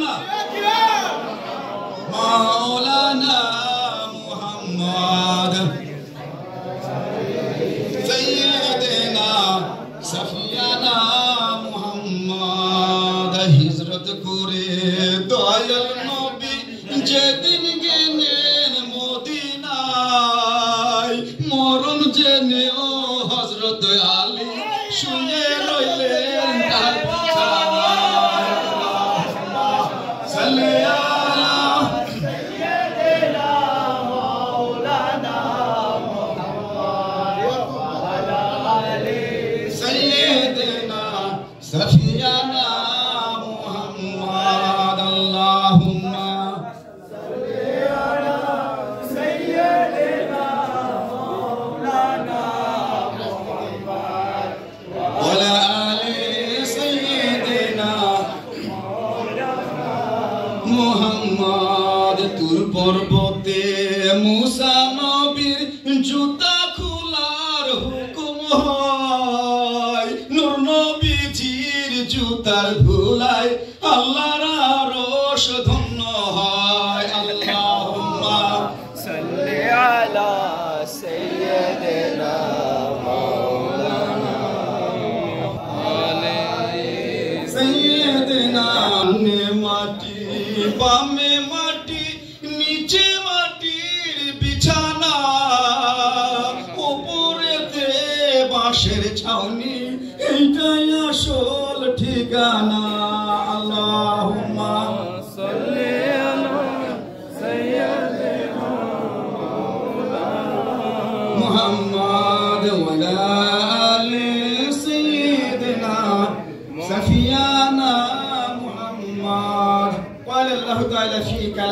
না মাওলানা মুহাম্মদ সাইয়্যিদিনা সফিয়ানা মুহাম্মদ হিজরত করে দয়াল নবী যেদিন গেলেন মদিনায় মরণ জেনে ও হযরত আলী শুয়ে রইলেন তার বিছানায় সাল্লি আলা সাইয়্যিদিনা মাওলানা মুহাম্মদ ওয়া আলা আলি সাইয়্যিদিনা সফিয়ানা মুহাম্মদ আল্লাহুম্মা সাল্লি আলা সাইয়্যিদিনা মাওলানা মুহাম্মদ ওয়া আলা আলি সাইয়্যিদিনা মুহাম্মদ তুর পর্বতে মুসা নবীর জুতা খোলার হুকুম হয় নূর নবীজির জুতার ধুলায় আল্লাহর আরশ ধন্য হয় আল্লাহুম্মা সাল্লি আলা সাইয়্যিদিনা মাওলানা সাইয়্যিদিনা মাটি বামে মাটি নিচে মাটির বিছানা উপরেতে বাঁশের ছাউনি এইটাই আসল ঠিকানা আল্লাহুম্মা সাল্লি আলা সাইয়্যিদিনা মুহাম্মদ ওয়া আলা আলি সাইয়্যিদিনা সাফিয়ানা মুহাম্মদ قال الله تعالى في كلام